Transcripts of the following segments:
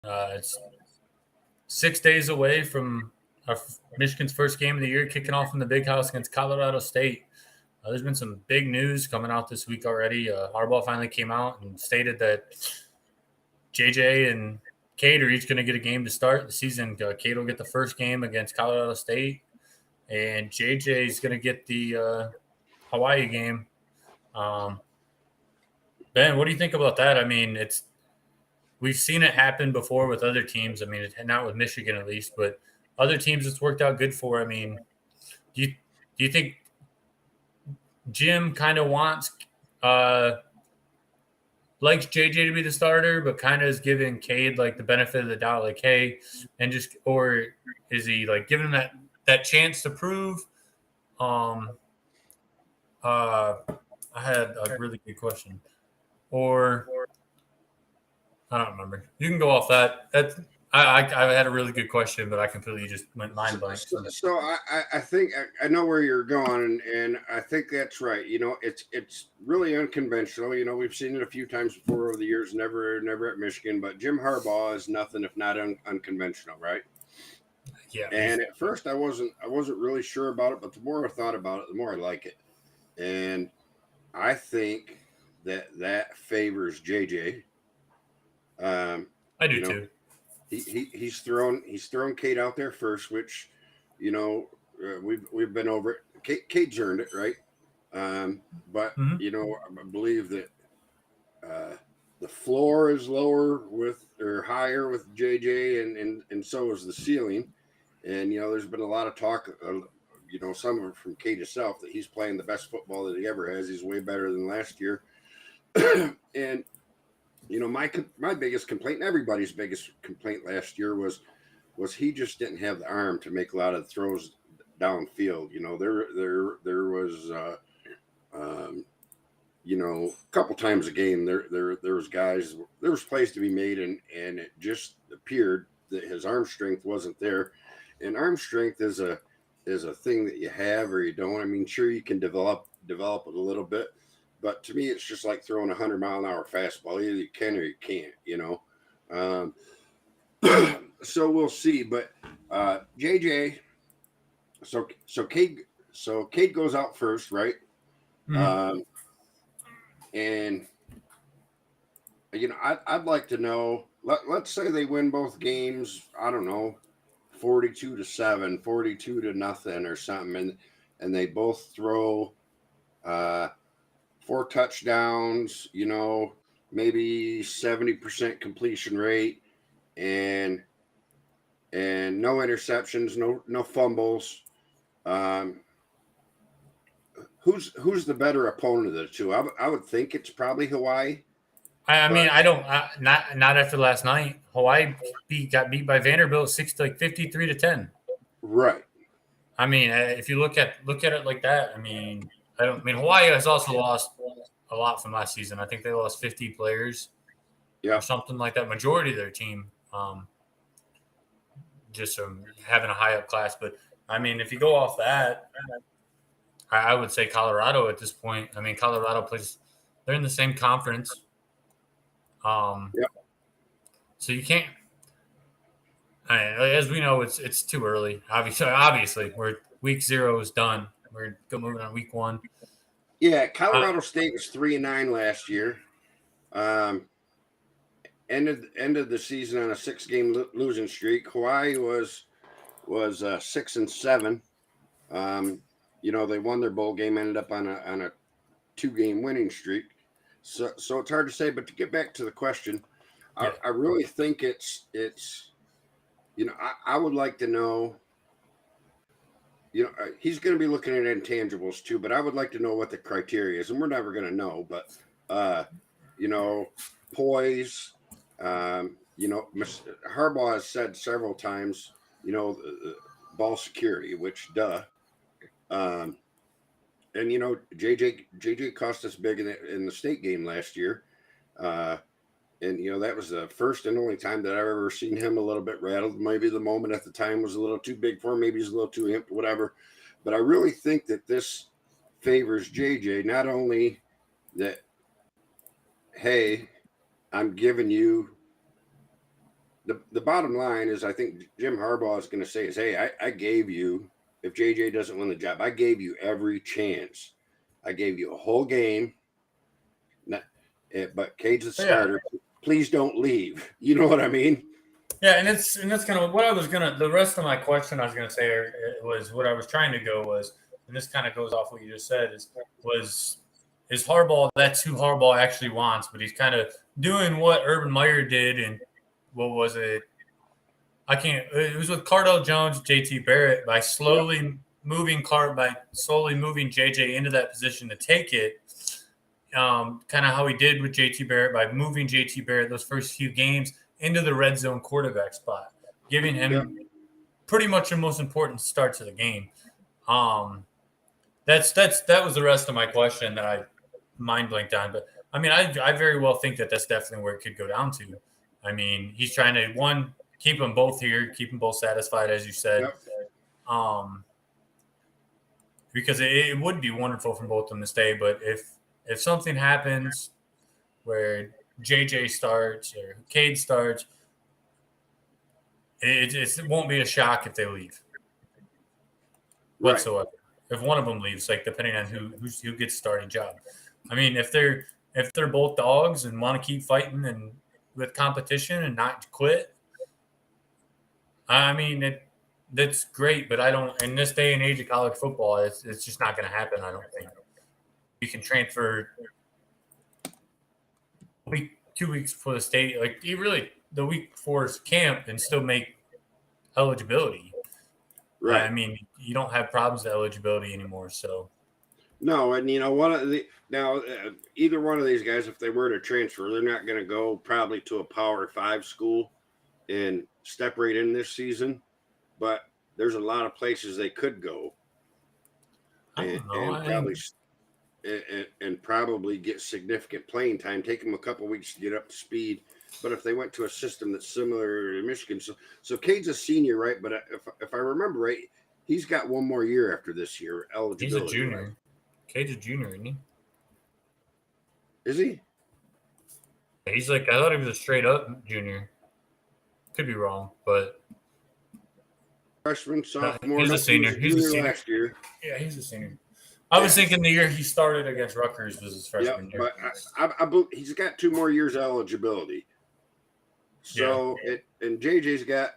It's 6 days away from Michigan's first game of the year, kicking off in the Big House against Colorado State. There's been some big news coming out this week already. Harbaugh finally came out and stated that JJ and Cade are each going to get a game to start the season. Cade will get the first game against Colorado State, and JJ is going to get the Hawaii game. Ben, what do you think about that? I mean, we've seen it happen before with other teams. I mean, not with Michigan at least, but other teams it's worked out good for. I mean, do you think Jim kind of likes JJ to be the starter, but kind of is giving Cade like the benefit of the doubt, like, hey, and just, or is he like giving him that chance to prove? I had a really good question, or I don't remember. You can go off that. I had a really good question, but I completely just went mind blank. So I think I know where you're going, and I think that's right. It's really unconventional. We've seen it a few times before over the years. Never at Michigan, but Jim Harbaugh is nothing if not unconventional, right? Yeah. And at first, I wasn't really sure about it, but the more I thought about it, the more I like it, and I think that favors JJ. I do too. He's thrown Cade out there first, which we've been over it. Cade's earned it, right? But I believe that the floor is lower or higher with JJ, and so is the ceiling. And there's been a lot of talk. Some of it from Cade himself that he's playing the best football that he ever has. He's way better than last year, and. My biggest complaint, and everybody's biggest complaint last year was he just didn't have the arm to make a lot of throws downfield. There was a couple times a game there was plays to be made, and it just appeared that his arm strength wasn't there. And arm strength is a thing that you have or you don't. I mean, sure, you can develop it a little bit. But to me, it's just like throwing a 100-mile-an-hour fastball. Either you can or you can't, So we'll see. But JJ, so Cade goes out first, right? Mm-hmm. And I'd like to know. Let's say they win both games. I don't know, 42-7, 42-0, or something, and they both throw. 4 touchdowns, maybe 70% completion rate, and no interceptions, no fumbles. Who's the better opponent of the two? I would think it's probably Hawaii. I mean, I don't not after last night. Hawaii got beat by Vanderbilt 53-10. Right. I mean, if you look at it like that, I mean, Hawaii has also lost a lot from last season. I think they lost 50 players, or something like that. Majority of their team, just from having a high up class. But I mean, if you go off that, I would say Colorado at this point. I mean, Colorado plays; they're in the same conference. So you can't. As we know, it's too early. Obviously, week 0 is done. We're moving on week 1. Yeah, Colorado State was 3-9 last year. Ended the season on a 6-game losing streak. Hawaii was 6-7. They won their bowl game, ended up on a 2-game winning streak. So it's hard to say. But to get back to the question, I really think it's I would like to know. He's going to be looking at intangibles too, but I would like to know what the criteria is, and we're never going to know. But poise. Harbaugh has said several times, ball security, which and JJ cost us big in the state game last year, and that was the first and only time that I've ever seen him a little bit rattled. Maybe the moment at the time was a little too big for him. Maybe he's a little too amped, whatever. But I really think that this favors JJ. Not only that, hey, I'm giving you the bottom line is, I think Jim Harbaugh is going to say is, hey, I gave you, if JJ doesn't win the job, I gave you every chance. I gave you a whole game. But Cade's the starter. Yeah. Please don't leave. You know what I mean? Yeah, and that's kind of what I was gonna. The rest of my question I was gonna say was what I was trying to go was, and this kind of goes off what you just said is Harbaugh. That's who Harbaugh actually wants, but he's kind of doing what Urban Meyer did, and what was it? It was with Cardale Jones, JT Barrett by slowly moving JJ into that position to take it. Kind of how he did with JT Barrett by moving JT Barrett those first few games into the red zone quarterback spot, giving him pretty much the most important start to the game. That was the rest of my question that I mind blanked on. But I mean, I very well think that's definitely where it could go down to. I mean, he's trying to keep them both here, keep them both satisfied, as you said. Because it would be wonderful for both of them to stay. But if something happens where JJ starts or Cade starts, it won't be a shock if they leave whatsoever. Right. If one of them leaves, like depending on who gets starting job. I mean, if they're both dogs and want to keep fighting and with competition and not quit, I mean that's great. But I don't. In this day and age of college football, it's just not going to happen. I don't think you can transfer 2 weeks before the state, like the week before camp, and still make eligibility. Right. I mean, you don't have problems with eligibility anymore. So no, and either one of these guys, if they were to transfer, they're not going to go probably to a Power 5 school and step right in this season. But there's a lot of places they could go, and probably get significant playing time. Take them a couple weeks to get up to speed. But if they went to a system that's similar to Michigan, so Cade's a senior, right? But if I remember right, he's got one more year after this year eligibility. He's a junior. Right? Cade's a junior, isn't he? Is he? He's I thought he was a straight up junior. Could be wrong, but freshman, sophomore. He's a senior. He's a senior last year. Yeah, he's a senior. I was thinking the year he started against Rutgers was his freshman year. But I believe he's got 2 more years eligibility. So and JJ's got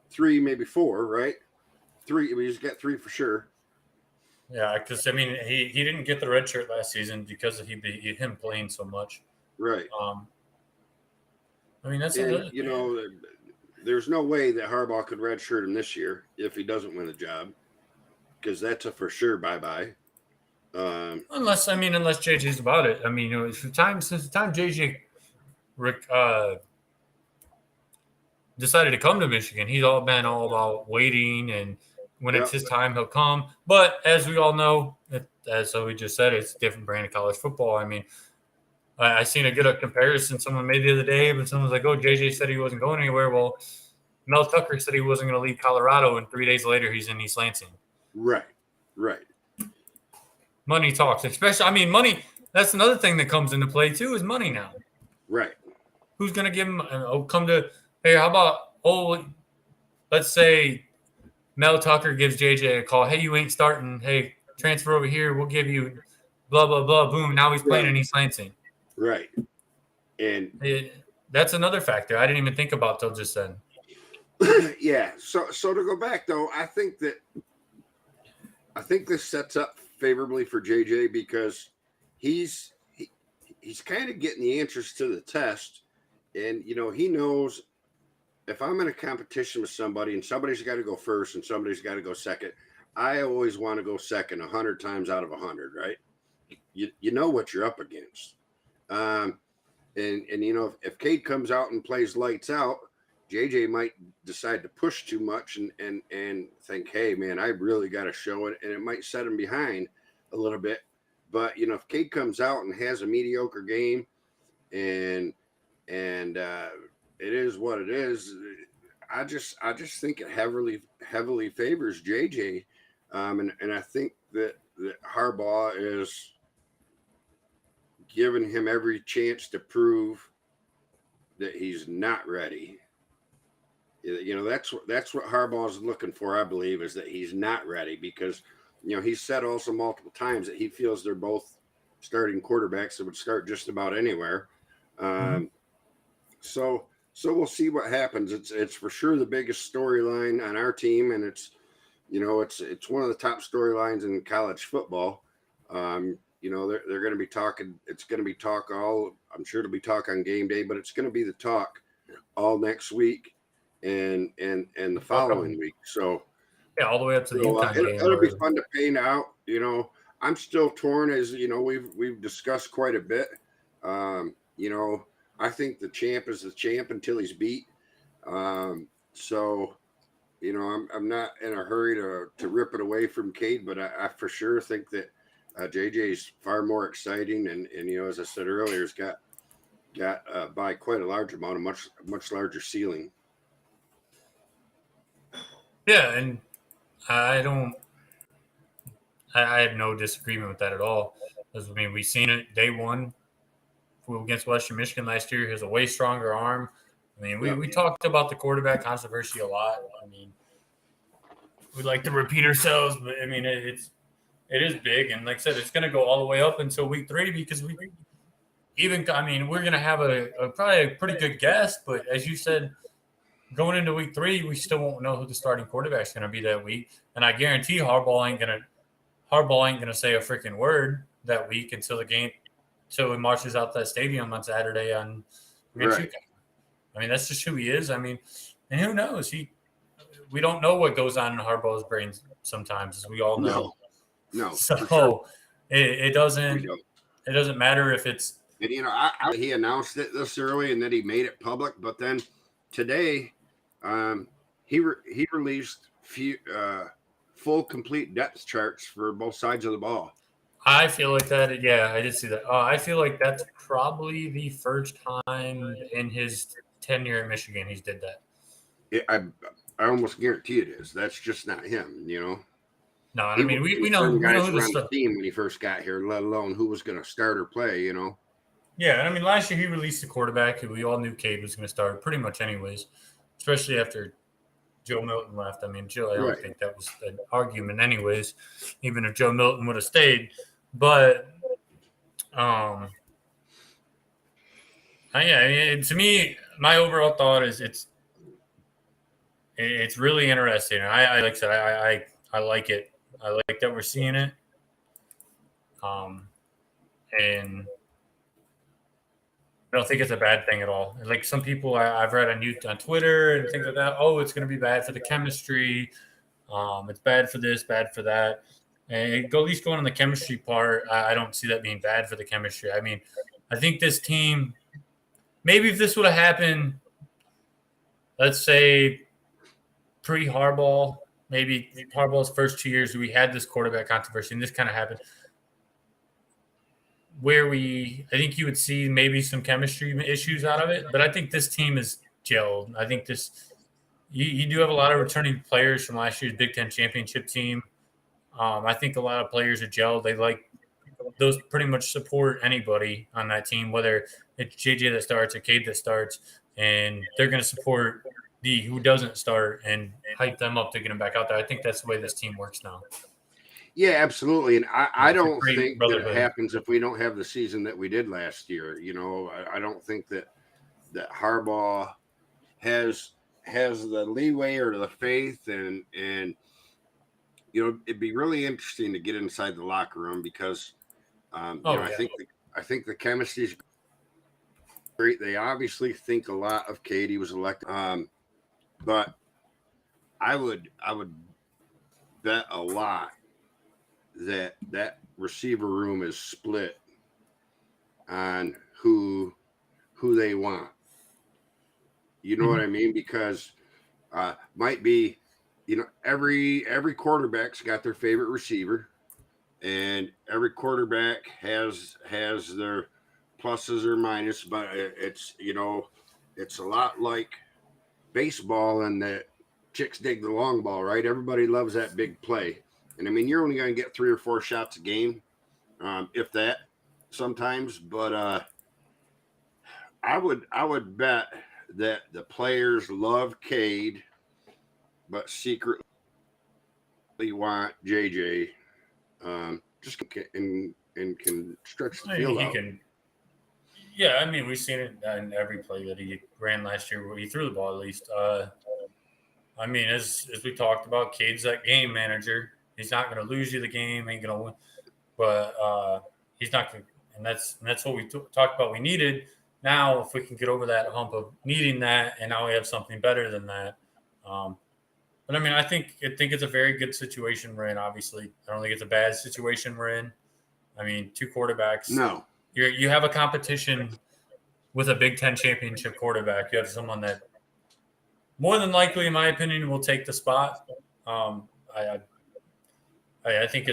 3, maybe 4, right? 3. He's got 3 for sure. Yeah, because I mean, he didn't get the red shirt last season because of him playing so much. Right. I mean, that's there's no way that Harbaugh could redshirt him this year if he doesn't win the job, because that's a for sure bye-bye. Unless JJ's about it. I mean, since the time JJ decided to come to Michigan, he's all about waiting, and when it's his time, he'll come. But as we all know, as we just said, it's a different brand of college football. I mean, I seen a good comparison someone made the other day, but someone was like, "Oh, JJ said he wasn't going anywhere." Well, Mel Tucker said he wasn't going to leave Colorado, and 3 days later, he's in East Lansing. Right. Money talks, especially. I mean, money. That's another thing that comes into play too. Is money now. Right. Who's going to give him? Come to. Hey, how about? Let's say Mel Tucker gives JJ a call. Hey, you ain't starting. Hey, transfer over here. We'll give you. Blah blah blah. Boom. Now he's playing in East Lansing. Right. And that's another factor I didn't even think about till just then. Yeah. So to go back though, I think this sets up favorably for JJ because he's kind of getting the answers to the test, and he knows if I'm in a competition with somebody and somebody's got to go first and somebody's got to go second, I always want to go second 100 times out of 100, right? You know what you're up against. And if Cade comes out and plays lights out, JJ might decide to push too much and think, hey man, I really got to show it, and it might set him behind a little bit. But if Cade comes out and has a mediocre game, and it is what it is, I just think it heavily favors JJ, and I think that Harbaugh is giving him every chance to prove that he's not ready. that's what Harbaugh is looking for. I believe is that he's not ready because he's said also multiple times that he feels they're both starting quarterbacks that would start just about anywhere. So we'll see what happens. It's for sure the biggest storyline on our team, and it's one of the top storylines in college football. They're going to be talking. It's going to be talk all. I'm sure it'll be talk on game day, but it's going to be the talk all next week and the following week. So yeah, all the way up to the UConn game. It'll be fun to paint out. I'm still torn, as we've discussed quite a bit. I think the champ is the champ until he's beat. So I'm not in a hurry to rip it away from Cade, but I for sure think that JJ's far more exciting, and as I said earlier, has got by quite a large amount, a much larger ceiling. Yeah, and I have no disagreement with that at all. Because, we've seen it day one against Western Michigan last year. He has a way stronger arm. We talked about the quarterback controversy a lot. We like to repeat ourselves, but it is big, and like I said, it's going to go all the way up until week 3 because we're going to have probably a pretty good guess, but as you said, going into week 3, we still won't know who the starting quarterback is going to be that week, and I guarantee Harbaugh ain't gonna say a freaking word that week until he marches out that stadium on Saturday against UConn. That's just who he is. And who knows? We don't know what goes on in Harbaugh's brain sometimes, as we all know. No. So sure. it doesn't matter if it's. And, he announced it this early and then he made it public, but then today he released full complete depth charts for both sides of the ball. I feel like that. Yeah, I did see that. I feel like that's probably the first time in his tenure at Michigan he's did that. I almost guarantee it is. That's just not him, No, we know who the team when he first got here, let alone who was going to start or play, Yeah, last year he released the quarterback who we all knew Cade was going to start pretty much anyways, especially after Joe Milton left. I don't think that was an argument anyways, even if Joe Milton would have stayed. But, to me, my overall thought is it's really interesting. I like I said, I like it. I like that we're seeing it. And I don't think it's a bad thing at all. Like some people I've read on Twitter and things like that. Oh, it's going to be bad for the chemistry. It's bad for this, bad for that. And at least going on the chemistry part, I don't see that being bad for the chemistry. I think this team, maybe if this would have happened, let's say pre-Harbaugh, maybe Harbaugh's first 2 years, we had this quarterback controversy, and this kind of happened. I think you would see maybe some chemistry issues out of it, but I think this team is gelled. I think you do have a lot of returning players from last year's Big Ten championship team. I think a lot of players are gelled. They like those pretty much support anybody on that team, whether it's JJ that starts or Cade that starts, and they're going to support who doesn't start and hype them up to get them back out there. I think that's the way this team works now. Yeah, absolutely. And I don't think that it happens if we don't have the season that we did last year. I don't think that Harbaugh has the leeway or the faith and it'd be really interesting to get inside the locker room because I think the chemistry is great. They obviously think a lot of Cade. He was elected. But I would bet a lot that receiver room is split on who they want. You know what I mean? Because might be, every quarterback's got their favorite receiver, and every quarterback has their pluses or minuses, but it's a lot like baseball and that chicks dig the long ball, right? Everybody loves that big play. And you're only going to get 3 or 4 shots a game, if that sometimes, but I would bet that the players love Cade, but secretly want JJ. Just and can stretch the field out. Yeah, I mean, we've seen it in every play that he ran last year where he threw the ball at least. I mean, as we talked about, Cade's that game manager. He's not going to lose you the game, ain't going to win, but he's not going to. And that's what we talked about. We needed. Now, if we can get over that hump of needing that, and now we have something better than that. But I mean, I think it's a very good situation we're in. Obviously, I don't think it's a bad situation we're in. I mean, two quarterbacks. No, you have a competition with a Big Ten championship quarterback. You have someone that more than likely, in my opinion, will take the spot. I think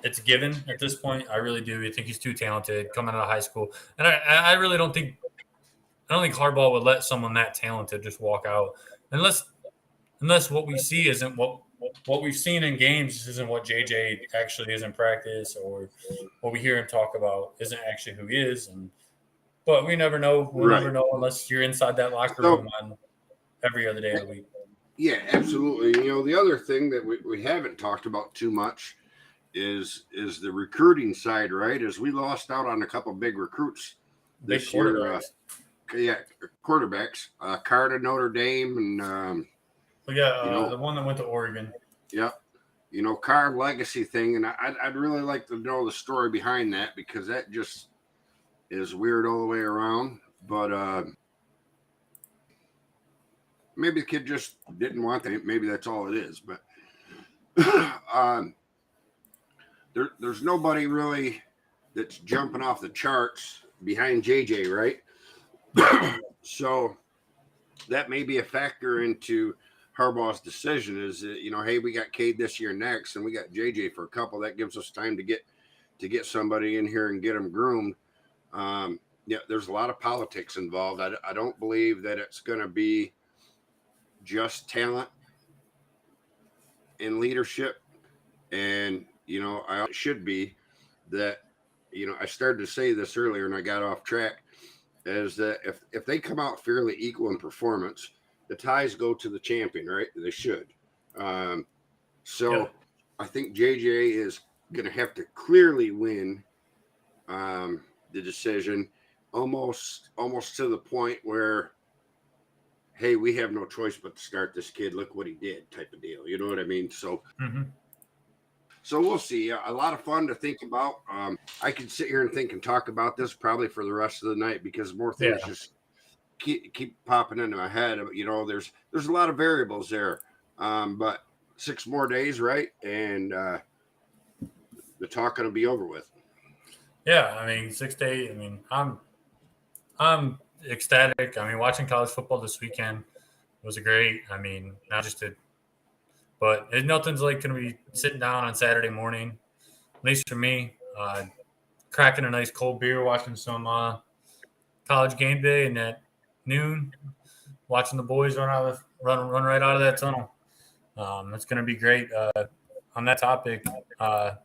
it's given at this point. I really do. I think he's too talented coming out of high school, and I really don't think Harbaugh would let someone that talented just walk out unless what we see isn't what we've seen in games isn't what JJ actually is in practice, or what we hear him talk about isn't actually who he is. But we never know. We'll never know unless you're inside that locker room on every other day of the week. Yeah, absolutely. You know, the other thing that we haven't talked about too much is the recruiting side, right? As we lost out on a couple big recruits this year. Quarterbacks. Carter, Notre Dame, and the one that went to Oregon. Yep. You know, Carr legacy thing, and I'd really like to know the story behind that, because that just is weird all the way around. But maybe the kid just didn't want that. Maybe that's all it is. But there's nobody really that's jumping off the charts behind JJ, right? So that may be a factor into Harbaugh's decision, is that, you know, hey, we got Cade this year next, and we got JJ for a couple. That gives us time to get somebody in here and get them groomed. Yeah, there's a lot of politics involved. I don't believe that it's going to be just talent and leadership. And, you know, it should be that, you know, I started to say this earlier and I got off track, is that if they come out fairly equal in performance, the ties go to the champion, right? They should. I think JJ is going to have to clearly win the decision, almost to the point where, hey, we have no choice but to start this kid. Look what he did, type of deal. You know what I mean? So, So we'll see. A lot of fun to think about. I could sit here and think and talk about this probably for the rest of the night, because more things just keep popping into my head. You know, there's a lot of variables there. But 6 more days, right? And the talk going to be over with. Yeah, I mean, 6 days. I mean, I'm ecstatic. I mean, watching college football this weekend was great. I mean, not just it, but nothing's like going to be sitting down on Saturday morning, at least for me, cracking a nice cold beer, watching some College Game Day, and at noon, watching the boys run right out of that tunnel. It's going to be great. On that topic, we're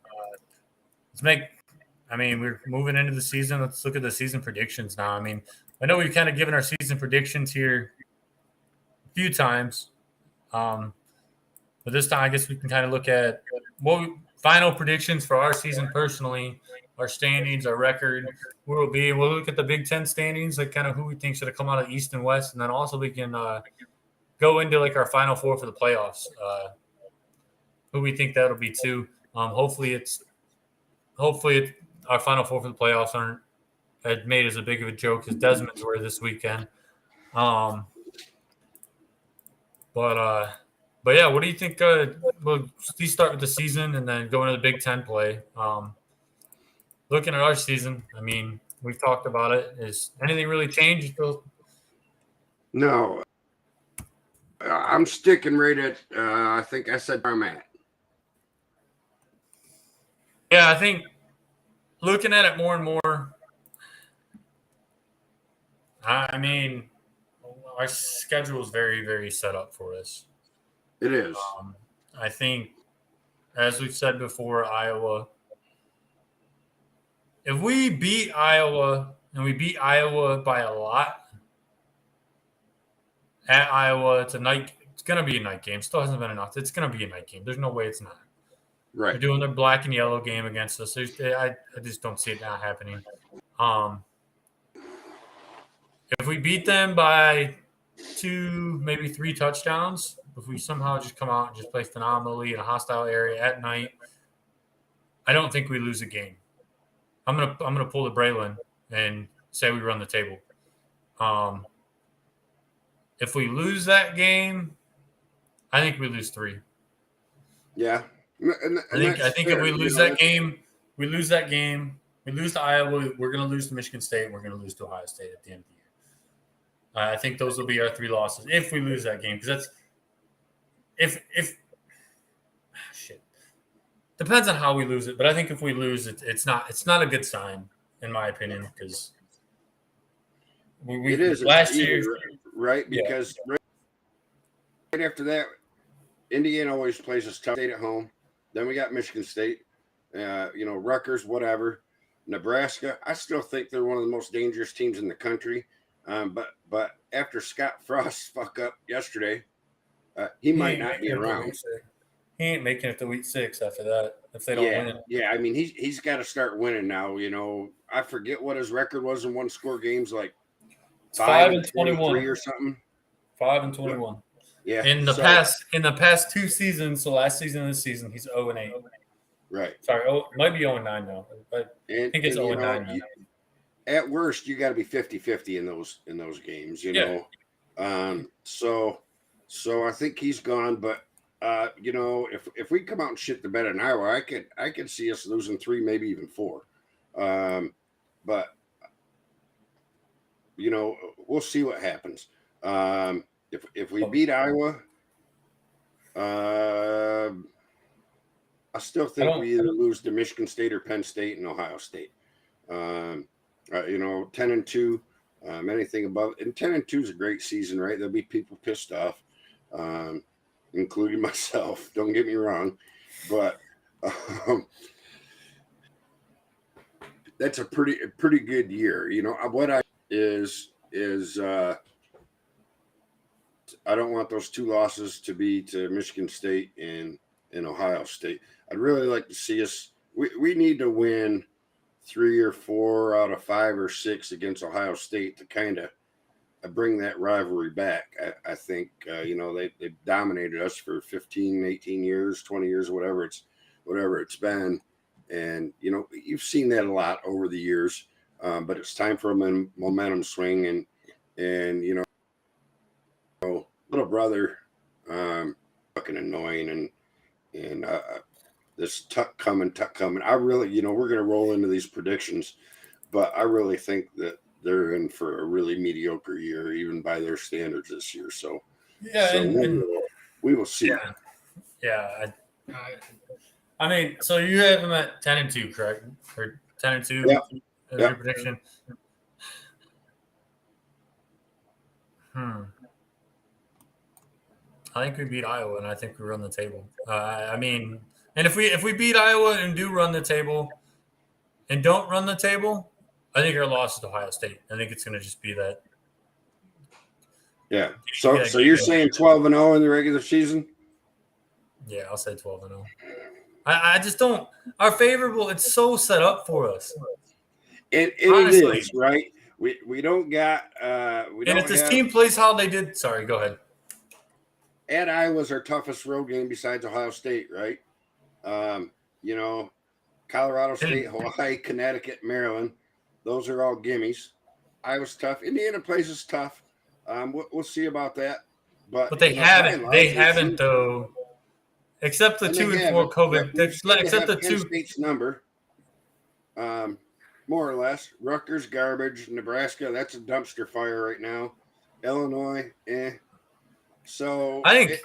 moving into the season. Let's look at the season predictions now. I mean, I know we've kind of given our season predictions here a few times. But this time, I guess we can kind of look at final predictions for our season personally, our standings, our record, where we'll be. We'll look at the Big Ten standings, like kind of who we think should have come out of the East and West. And then also we can go into like our Final Four for the playoffs, who we think that'll be too. Hopefully our Final Four for the playoffs aren't made as a big of a joke as Desmond's were this weekend. But yeah, what do you think? We'll start with the season and then go into the Big Ten play. Looking at our season, I mean, we've talked about it. Is anything really changed? No. I'm sticking right at, I think I said where I'm at. Yeah, I think looking at it more and more, I mean, our schedule is very, very set up for us. It is. I think, as we've said before, Iowa. If we beat Iowa and we beat Iowa by a lot, at Iowa. It's going to be a night game. Still hasn't been enough. It's going to be a night game. There's no way it's not. Right. They're doing their black and yellow game against us. I just don't see it not happening. If we beat them by 2, maybe 3 touchdowns, if we somehow just come out and just play phenomenally in a hostile area at night, I don't think we lose a game. I'm gonna pull the Braylon and say we run the table. If we lose that game, I think we lose 3. Yeah. I think if we lose that game, we lose to Iowa, we're going to lose to Michigan State, and we're going to lose to Ohio State at the end of the year. I think those will be our 3 losses if we lose that game, because that's shit. Depends on how we lose it, but I think if we lose it, it's not a good sign in my opinion, because it is last year, right? Because right after that, Indiana always plays us tough. State at home. Then we got Michigan State, Rutgers, whatever. Nebraska, I still think they're one of the most dangerous teams in the country. But after Scott Frost's fuck up yesterday, he might not be around. He ain't making it to week 6 after that if they don't win. Yeah, I mean he's got to start winning now. I forget what his record was in one-score games, like 5-21 or something. 5-21. Yeah. In the past 2 seasons, so last season and this season, he's 0-8. Right. Sorry, might be 0-9 now. But I think it's 0-9. At worst, you got to be 50-50 in those games, know. So I think he's gone, but if we come out and shit the bed in Iowa, I could see us losing 3, maybe even 4. But we'll see what happens. If we beat Iowa, I still think we either lose to Michigan State or Penn State and Ohio State. 10-2, anything above, and 10-2 is a great season, right? There'll be people pissed off, including myself. Don't get me wrong, but that's a pretty good year. What I is I don't want those 2 losses to be to Michigan State and Ohio State. I'd really like to see us. We need to win 3 or 4 out of 5 or 6 against Ohio State to kind of bring that rivalry back. I think they dominated us for 15, 18 years, 20 years, whatever it's been, and you've seen that a lot over the years. But it's time for a momentum swing, and little brother, fucking annoying, and this tuck coming. I really, we're gonna roll into these predictions, but I really think that they're in for a really mediocre year, even by their standards this year. So we will see. Yeah. I mean, so you have them at 10-2, correct? Or 10-2? Yeah. Your prediction. I think we beat Iowa, and I think we run the table. And if we beat Iowa and do run the table, and don't run the table, I think our loss is to Ohio State. I think it's going to just be that. Yeah. So you're saying 12-0 in the regular season? Yeah, I'll say 12-0. I just don't. Our favorable. It's so set up for us. It is, right? We don't got. We don't. And if this team plays how they did, sorry, go ahead. At Iowa's our toughest road game besides Ohio State, right? Colorado State, Hawaii, Connecticut, Maryland, those are all gimmies. Iowa's tough. Indiana plays us tough. We'll see about that. But they haven't. They haven't though. Except the 2-4 COVID. Except the 2 State's number. More or less. Rutgers, garbage. Nebraska, that's a dumpster fire right now. Illinois, So I think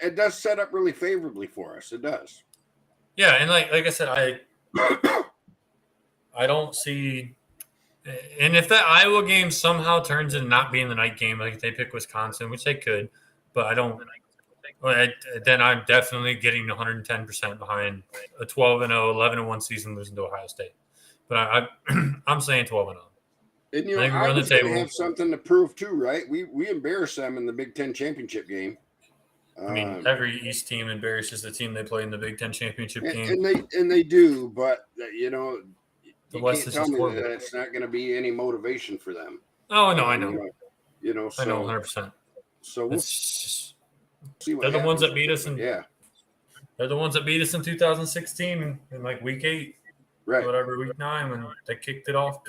it does set up really favorably for us. It does. Yeah, and like I said, I don't see. And if that Iowa game somehow turns into not being the night game, like if they pick Wisconsin, which they could, but I don't. Then I'm definitely getting 110% behind a 12-0, 11-1 season losing to Ohio State. But I'm saying 12-0. And I think we're on the Iowa's going to table. have something to prove too, right? We embarrassed them in the Big Ten championship game. I mean, every East team embarrasses the team they play in the Big Ten championship game. And they do, but you The you West can't is tell just me horrible. that it's not going to be any motivation for them. Oh no, I know. So I know 100%. So we'll see what they're the happens ones that beat us, they're the ones that beat us in 2016 in like week 8, right? Whatever, week 9 when they kicked off.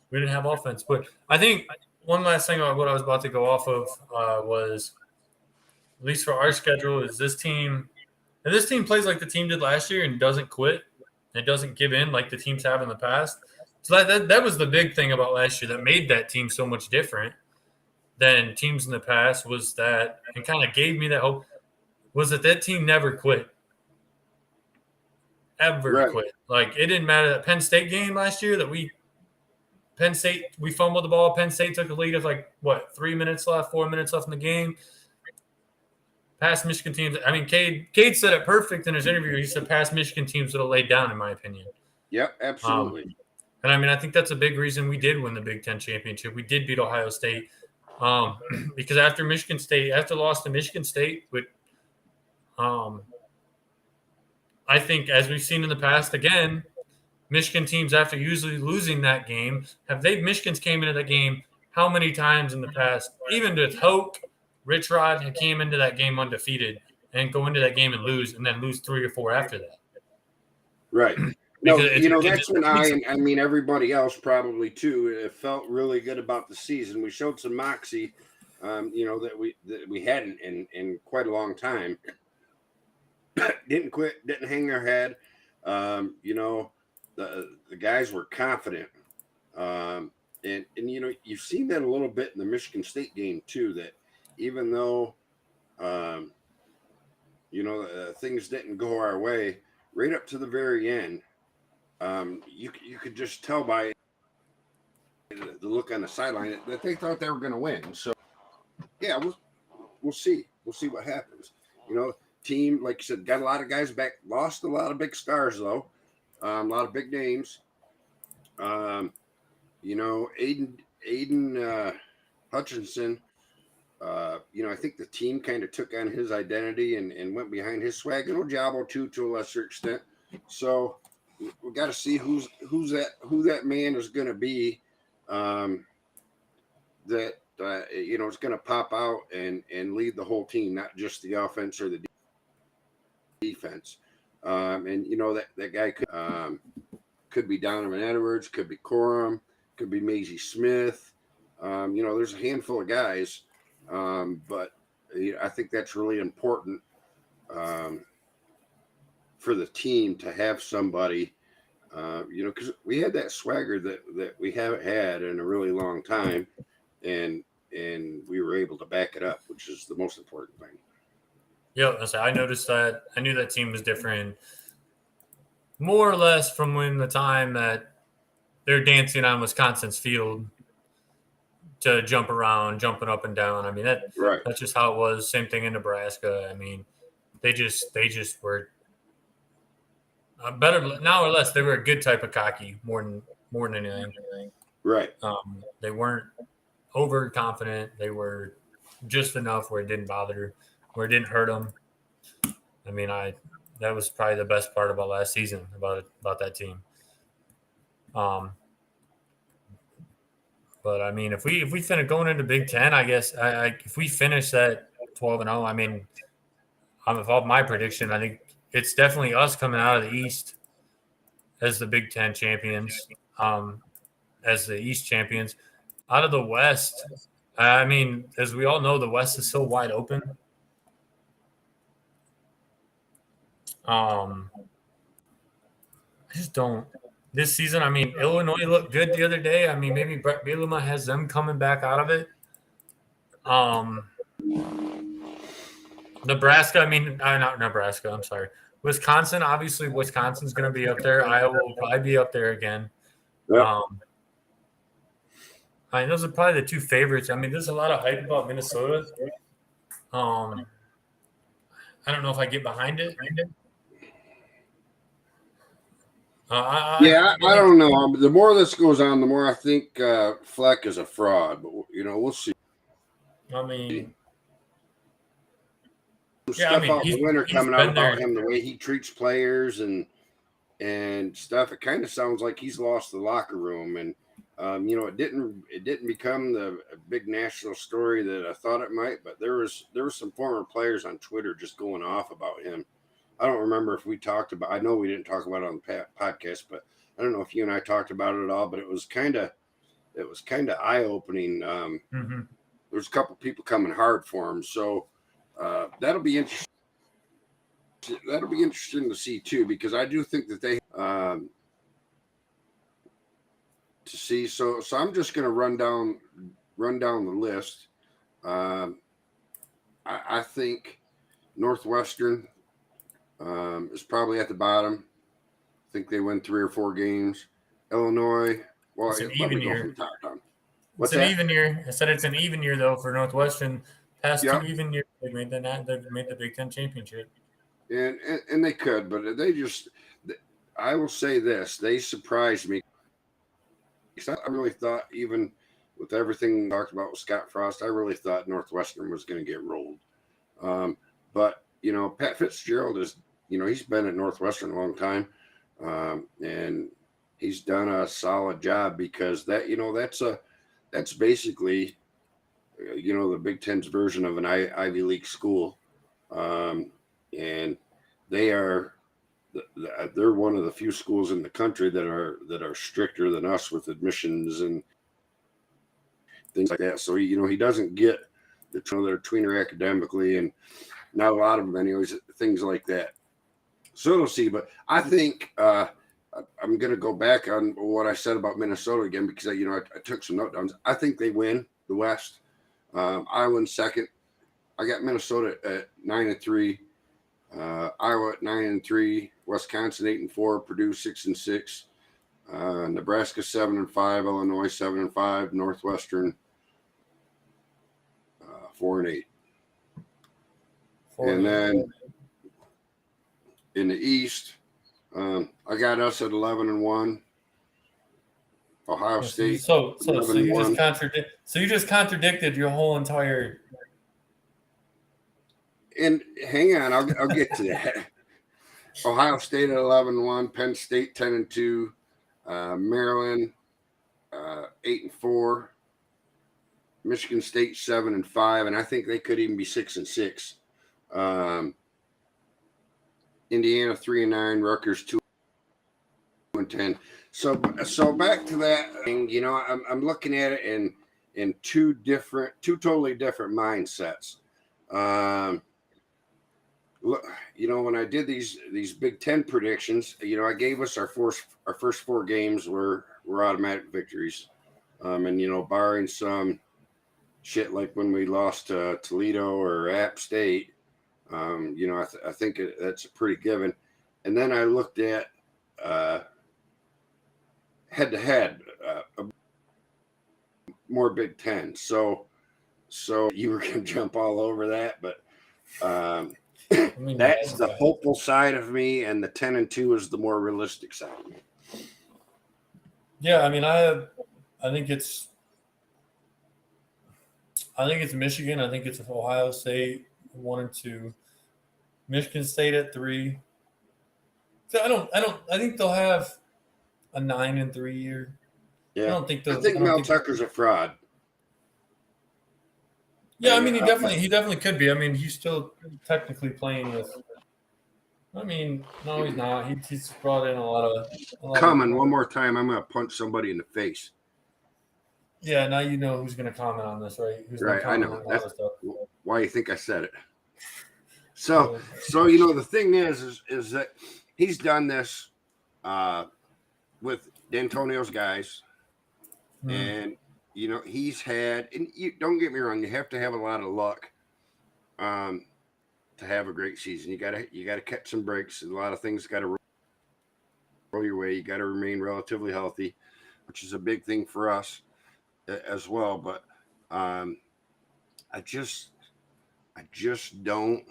We didn't have offense, but I think one last thing about what I was about to go off of was, at least for our schedule, is this team. If this team plays like the team did last year and doesn't quit, and doesn't give in like the teams have in the past. So that was the big thing about last year that made that team so much different than teams in the past, was that, and kind of gave me that hope, was that team never quit. Ever quit. Like, it didn't matter that Penn State game last year we fumbled the ball. Penn State took a lead of 4 minutes left in the game. Past Michigan teams, I mean, Cade said it perfect in his interview. He said past Michigan teams would have laid down, in my opinion. Yep, absolutely. And I mean, I think that's a big reason we did win the Big Ten championship. We did beat Ohio State because after loss to Michigan State, I think, as we've seen in the past, again, Michigan teams, after usually losing that game, Michigan's came into the game how many times in the past? Even with Hoke, Rich Rod came into that game undefeated and go into that game and then lose 3 or 4 after that. Right. No, that's when I mean, everybody else probably too, it felt really good about the season. We showed some moxie, that we hadn't in quite a long time. Didn't quit, didn't hang our head. The guys were confident. And you've seen that a little bit in the Michigan State game too, that even though, things didn't go our way right up to the very end, you could just tell by the look on the sideline that they thought they were going to win. So, yeah, we'll see. We'll see what happens. Team, like you said, got a lot of guys back. Lost a lot of big stars, though. A lot of big names. Aiden Hutchinson, I think the team kind of took on his identity and went behind his swag. And Ojabo, too, to a lesser extent. So we got to see who that man is going to be, that is going to pop out and lead the whole team, not just the offense or the defense. That guy could be Donovan Edwards, could be Corum, could be Maisie Smith. There's a handful of guys, but I think that's really important for the team to have somebody, because we had that swagger that we haven't had in a really long time, and we were able to back it up, which is the most important thing. Yeah, I noticed that. I knew that team was different, more or less from the time that they're dancing on Wisconsin's field to jumping up and down. I mean, that's just how it was. Same thing in Nebraska. I mean, they just were better now or less. They were a good type of cocky more than anything. Right. They weren't overconfident. They were just enough where it didn't bother, where it didn't hurt them. I mean, that was probably the best part about last season about that team. But I mean, if we finish going into Big Ten, I guess if we finish that 12-0, I mean, if my prediction, I think it's definitely us coming out of the East as the Big Ten champions, as the East champions. Out of the West, I mean, as we all know, the West is so wide open. I just don't. This season, I mean, Illinois looked good the other day. I mean, maybe Brett Bielema has them coming back out of it. Nebraska, I mean, not Nebraska, I'm sorry. Wisconsin, obviously, Wisconsin's going to be up there. Iowa will probably be up there again. Yep. I mean, those are probably the two favorites. I mean, there's a lot of hype about Minnesota. I don't know if I get behind it. I don't know. The more this goes on, the more I think Fleck is a fraud. But we'll see. I mean, stuff out the winter coming out about him, the way he treats players and stuff. It kind of sounds like he's lost the locker room, and it didn't become the big national story that I thought it might. But there was some former players on Twitter just going off about him. I don't remember if we talked about. I know we didn't talk about it on the podcast, but I don't know if you and I talked about it at all. But it was kind of eye opening. There's a couple people coming hard for him, so that'll be interesting. That'll be interesting to see too, because I do think that they to see. So I'm just going to run down the list. I think Northwestern is probably at the bottom. I think they win 3 or 4 games. Illinois, well, it's an even year. What's it's an even year. I said it's an even year though for Northwestern. Past 2 even years, they made the Big Ten championship. And they could, but I will say this: they surprised me. I really thought, even with everything talked about with Scott Frost, I really thought Northwestern was going to get rolled. But Pat Fitzgerald is, he's been at Northwestern a long time, and he's done a solid job, because that's basically, the Big Ten's version of an Ivy League school, and they're one of the few schools in the country that are stricter than us with admissions and things like that. So he doesn't get they're tweener academically, and not a lot of them anyways, things like that. So we'll see. But I think I'm going to go back on what I said about Minnesota again, because I took some note downs. I think they win the West. I win second. I got Minnesota at 9-3. Iowa at 9-3, Wisconsin 8-4, Purdue 6-6, Nebraska 7-5, Illinois 7-5, Northwestern 4-8. And then in the East, I got us at 11-1. Ohio State. So you just contradicted your whole entire. And hang on, I'll get to that. Ohio State at 11-1, Penn State 10-2, Maryland 8-4, Michigan State 7-5, and I think they could even be 6-6. Indiana 3-9, Rutgers 2-10. So back to that. I'm looking at it in two totally different mindsets. When I did these Big Ten predictions, I gave us our first 4 games were automatic victories, and barring some shit like when we lost to Toledo or App State, I think that's a pretty given. And then I looked at head-to-head more Big Ten. So you were going to jump all over that, but. That's the hopeful side of me, and the 10-2 is the more realistic side of me. Yeah, I think it's Michigan. I think it's Ohio State 1-2, Michigan State at 3. So I think they'll have a 9-3 year. Yeah, I think Mel Tucker's a fraud. Yeah, he definitely could be. He's still technically playing with. No, he's not. He's brought in a lot of. Coming one more time, I'm going to punch somebody in the face. Yeah, now you know who's going to comment on this, right? Right, I know. That's why you think I said it. So the thing is that he's done this with D'Antonio's guys, and. He's had, and don't get me wrong, you have to have a lot of luck to have a great season. You gotta catch some breaks. A lot of things got to roll your way. You got to remain relatively healthy, which is a big thing for us as well. But I just don't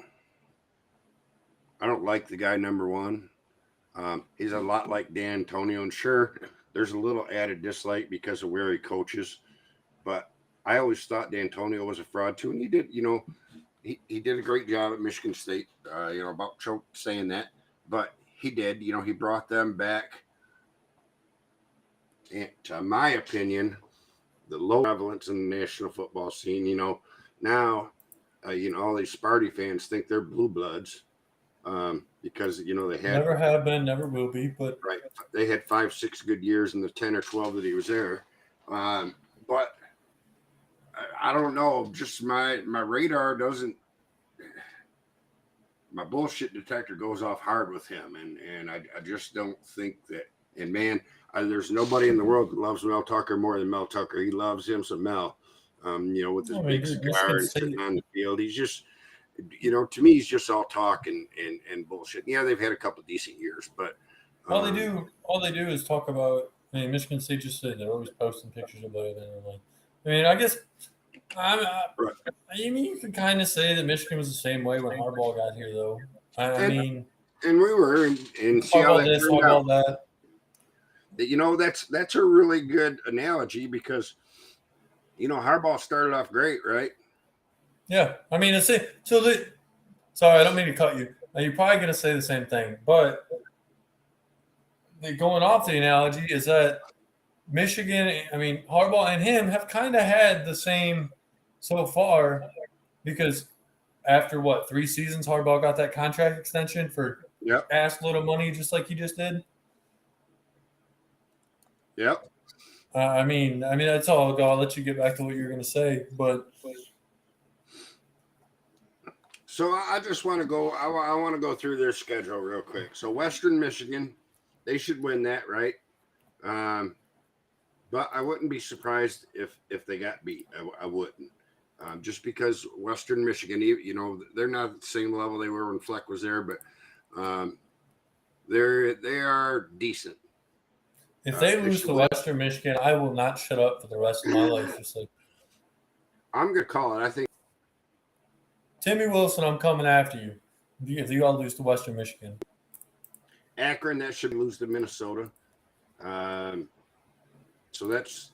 like the guy number 1. He's a lot like D'Antonio, and sure, there's a little added dislike because of where he coaches, but I always thought D'Antonio was a fraud too, and he did, he did a great job at Michigan State. About saying that, but he did. He brought them back. And to my opinion, the low prevalence in the national football scene. Now, all these Sparty fans think they're blue bloods because they had never have been, never will be. But right, they had 5-6 good years in the 10 or 12 that he was there. But I don't know. Just my radar doesn't. My bullshit detector goes off hard with him, and I just don't think that. And man, there's nobody in the world that loves Mel Tucker more than Mel Tucker. He loves him some Mel. With his big cigar and sitting on the field. He's just, to me, he's just all talk and bullshit. Yeah, they've had a couple of decent years, but all they do is talk about. I mean, Michigan State just said they're always posting pictures of it. I guess. right. You can kind of say that Michigan was the same way when Harbaugh got here, though. And we were, and see how that turned out. That's a really good analogy because, Harbaugh started off great, right? Yeah, I mean, sorry, I don't mean to cut you. Now, you're probably going to say the same thing, but going off the analogy is that Michigan, Harbaugh and him have kind of had the same so far because after 3 seasons, Harbaugh got that contract extension for ass load of money, just like he just did. Yep. That's all. I'll let you get back to what you were going to say, but. So I just want to go. I want to go through their schedule real quick. So Western Michigan, they should win that, right? But I wouldn't be surprised if they got beat. I wouldn't. Just because Western Michigan, they're not at the same level they were when Fleck was there, but they are decent. If they lose to Western Michigan, I will not shut up for the rest of my life. I'm going to call it. I think Timmy Wilson, I'm coming after you if you all lose to Western Michigan. Akron, that should lose to Minnesota. So that's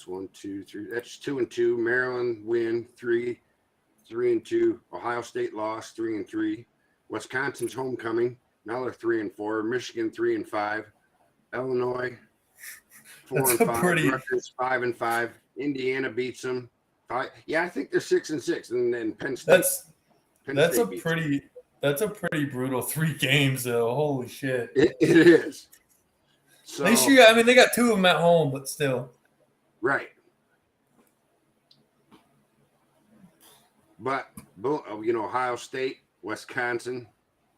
1, 2, 3. That's 2-2. Maryland win 3-2. Ohio State lost 3-3. Wisconsin's homecoming. Now they're 3-4. Michigan 3-5. Illinois 4-5. Rutgers 5-5. Indiana beats them. 5. Yeah, I think they're 6-6. And then Penn State. That's a pretty brutal 3 games though. Holy shit! It is. So, they got 2 of them at home, but still. Right. But Ohio State, Wisconsin,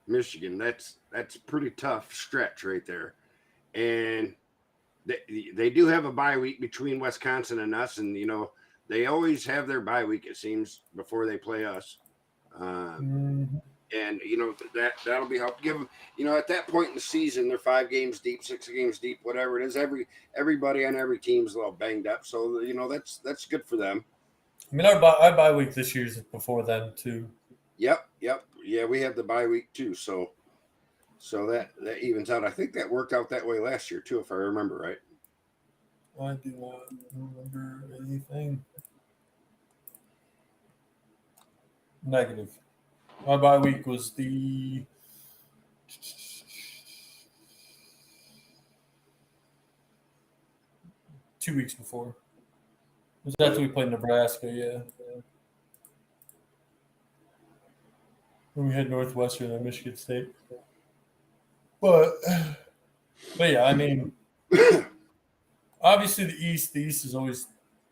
Michigan. That's a pretty tough stretch right there, and they do have a bye week between Wisconsin and us, and they always have their bye week. It seems before they play us. And that'll be help give them, at that point in the season, they're 5 games deep, 6 games deep, whatever it is. Everybody on every team's a little banged up, so that's good for them. Our bye week this year is before them too. Yep. Yeah, we have the bye week too, so that evens out. I think that worked out that way last year too, if I remember right. I do not remember anything. Negative. My bye week was the 2 weeks before. It was after we played Nebraska, yeah. When we had Northwestern and Michigan State. But yeah, obviously the East is always,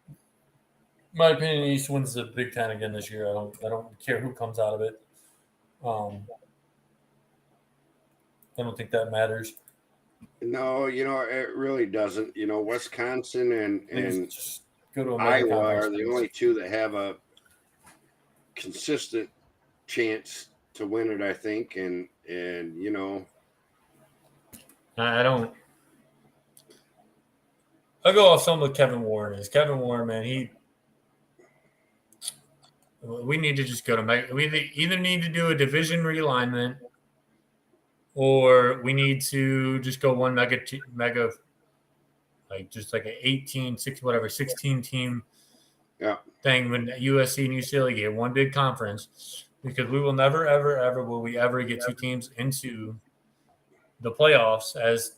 in my opinion, the East wins the Big Ten again this year. I don't care who comes out of it. I don't think that matters. No, it really doesn't. Wisconsin and just go to Iowa are the only 2 that have a consistent chance to win it, I think. And I don't. I'll go off some of Kevin Warren is. Kevin Warren, man, we need to just go to we either need to do a division realignment or we need to just go one mega, like just like an 18, 16 team thing when USC and UCLA get one big conference, because we will never, ever, ever will we ever get two teams into the playoffs as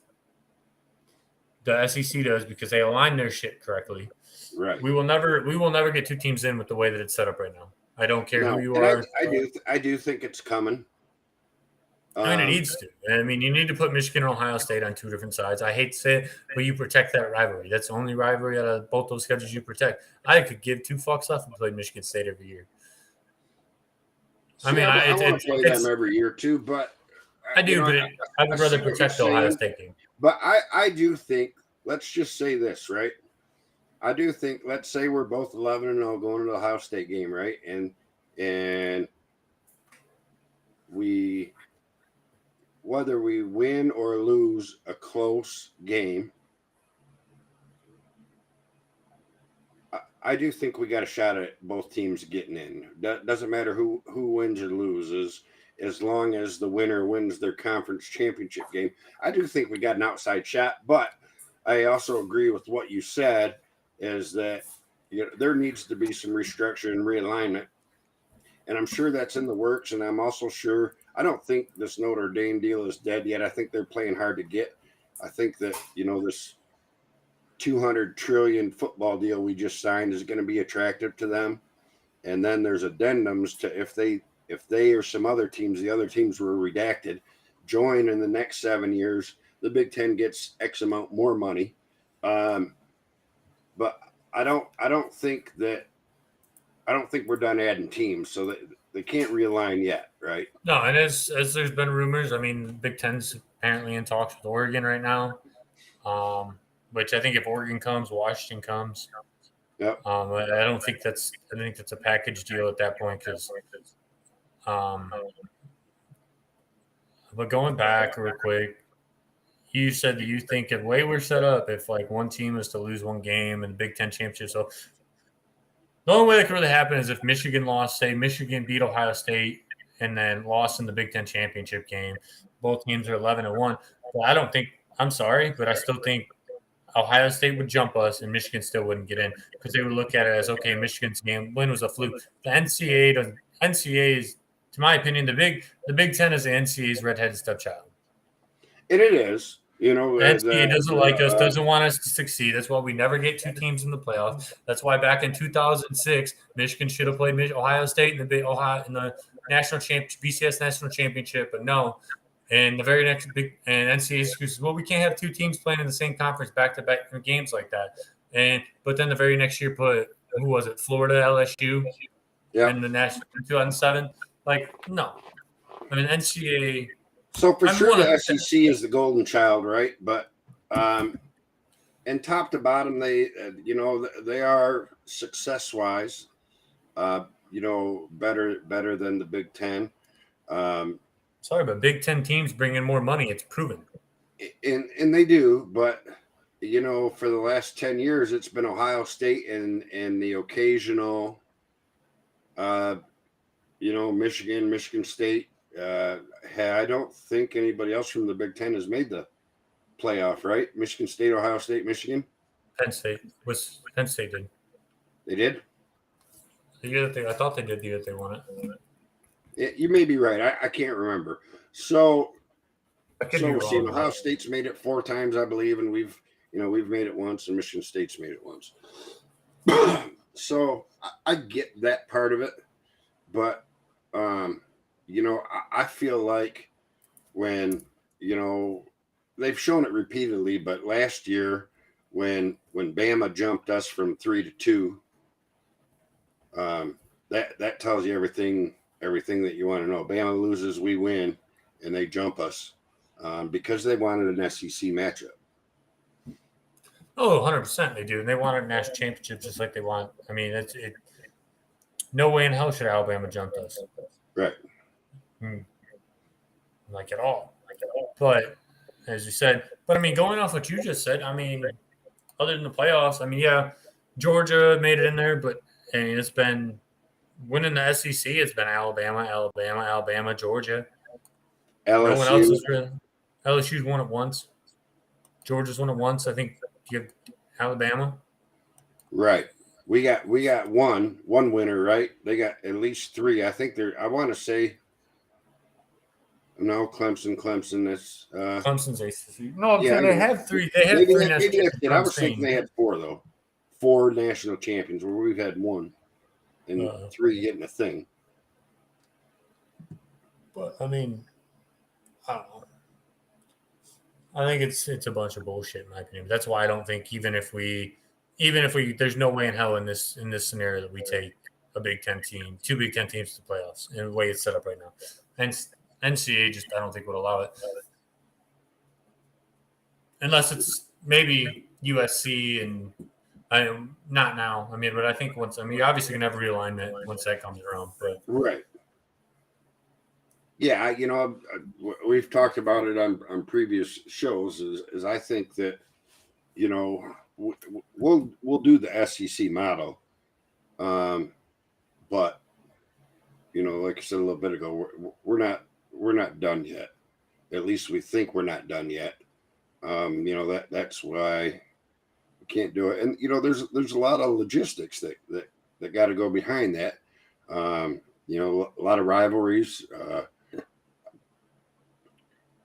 the SEC does, because they align their shit correctly. Right. We will never get two teams in with the way that it's set up right now. I don't care who you are. I do think it's coming. I mean, it needs to. I mean, you need to put Michigan and Ohio State on two different sides. I hate to say it, but you protect that rivalry. That's the only rivalry out of both those schedules you protect. I could give two fucks left and play Michigan State every year. I mean, I want to play them every year too, but I do. But I would rather protect the Ohio State game. But I do think. Let's just say this, right? I do think. Let's say we're both 11-0 going to the Ohio State game, right? And we. Whether we win or lose a close game, I do think we got a shot at both teams getting in. Doesn't matter who wins or loses, as long as the winner wins their conference championship game. I do think we got an outside shot, but I also agree with what you said, is that there needs to be some restructure and realignment. And I'm sure that's in the works, and I'm also sure – I don't think this Notre Dame deal is dead yet. I think they're playing hard to get. I think that, this $200 trillion football deal we just signed is going to be attractive to them. And then there's addendums to if they or some other teams, the other teams were redacted, join in the next 7 years, the Big Ten gets X amount more money. But I don't think we're done adding teams, so that they can't realign yet, right? No, and as there's been rumors, I mean, Big Ten's apparently in talks with Oregon right now, which I think if Oregon comes, Washington comes. Yep. I don't think that's a package deal at that point, because. But going back real quick, you said that you think the way we're set up, if like one team is to lose one game in the Big Ten championship, so the only way that could really happen is if Michigan lost, say Michigan beat Ohio State and then lost in the Big Ten championship game. Both teams are 11-1. Well, I'm sorry, but I still think Ohio State would jump us and Michigan still wouldn't get in, because they would look at it as, okay, Michigan's game win was a fluke. The NCAA is, to my opinion, the Big Ten is the NCAA's redheaded stepchild. And it is. The NCAA doesn't like us, doesn't want us to succeed. That's why we never get two teams in the playoffs. That's why back in 2006, Michigan should have played Ohio State in the national championship, BCS national championship, but no. And the very next NCAA excuses, well, we can't have two teams playing in the same conference back-to-back games like that. But then the very next year put, who was it, Florida, LSU, in the national 2007. Like, no. I mean, NCAA. So for sure, the SEC is the golden child, right? But and top to bottom, they are success-wise, better than the Big Ten. Sorry, but Big Ten teams bring in more money. It's proven. And they do, but for the last 10 years, it's been Ohio State and the occasional, Michigan State. I don't think anybody else from the Big Ten has made the playoff, right? Michigan State, Ohio State, Michigan. Penn State did. They did? I thought they did the year they won it. You may be right. I can't remember. So Ohio State's made it 4 times, I believe, and we've made it once, and Michigan State's made it once. So I get that part of it, but I feel like when they've shown it repeatedly, but last year when Bama jumped us from 3-2, that tells you everything that you want to know. Bama loses, we win, and they jump us because they wanted an SEC matchup. Oh, 100% they do. And they wanted a national championship just like they want. I mean, no way in hell should Alabama jump us. Right. Like at all. But as you said, going off what you just said, other than the playoffs, Georgia made it in there, but it's been winning the SEC. It's been Alabama, Georgia. LSU. No one else is really. LSU's won it once. Georgia's won it once. I think you have Alabama. Right. We got one winner, right? They got at least 3. I think I want to say no, Clemson. That's Clemson's ACC. No, I'm yeah, saying they have 3. They have 3 national champions. I was thinking they had 4 though. 4 national champions where we've had 1 and 3 getting a thing. But I mean, I don't know. I think it's a bunch of bullshit in my opinion. That's why I don't think even if we there's no way in hell in this scenario that we take a Big Ten team, 2 Big Ten teams to the playoffs in the way it's set up right now. And NCAA just I don't think would allow it. Unless it's maybe USC and not now. I mean, but I think you're obviously gonna have a realignment once that comes around. But right. Yeah, we've talked about it on previous shows. Is I think that we'll do the SEC model, but like I said a little bit ago, we're not done yet. At least we think we're not done yet. That's why we can't do it. And there's a lot of logistics that got to go behind that. A lot of rivalries.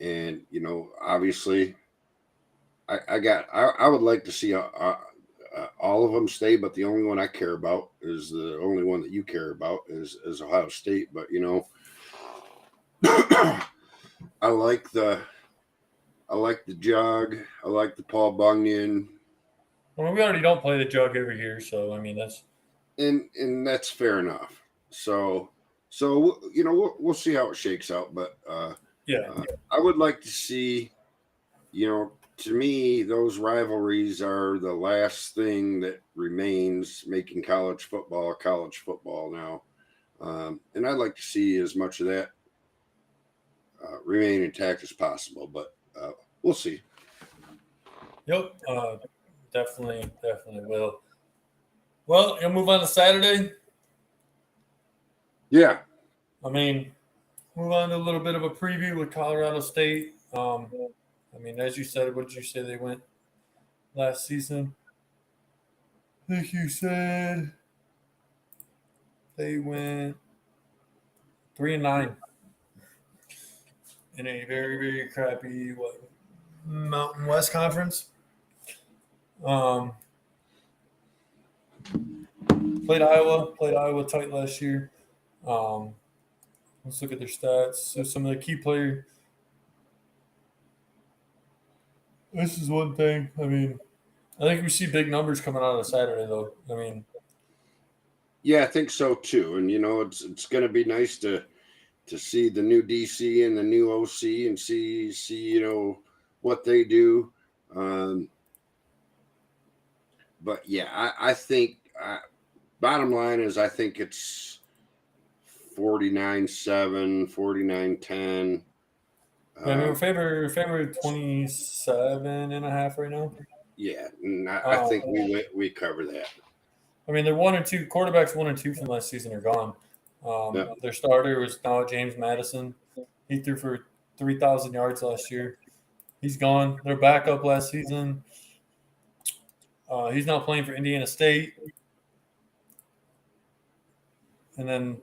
And obviously, I would like to see all of them stay, but the only one I care about is the only one that you care about is Ohio State. But I like the jug. I like the Paul Bunyan. Well, we already don't play the jug every year, so I mean that's and that's fair enough. So we'll see how it shakes out, but I would like to see, to me, those rivalries are the last thing that remains making college football now. And I'd like to see as much of that remain intact as possible, but we'll see. Yep, definitely will. Well, you'll move on to Saturday. Yeah. I mean, move on to a little bit of a preview with Colorado State. I mean, as you said, what did you say they went last season? I think you said they went 3-9 in a very, very crappy Mountain West Conference. Played Iowa tight last year. Let's look at their stats. So some of the key players. This is one thing. I mean, I think we see big numbers coming out of Saturday, though. I mean, yeah, I think so too. And it's going to be nice to see the new DC and the new OC and see what they do. But yeah, I think bottom line is I think it's 49-7, 49-10. I mean, we're favored 27.5 right now. Yeah, and I think we cover that. I mean, they're 1 and 2 quarterbacks. 1 and 2 from last season are gone. Their starter was now James Madison. He threw for 3,000 yards last year. He's gone. Their backup last season. He's now playing for Indiana State. And then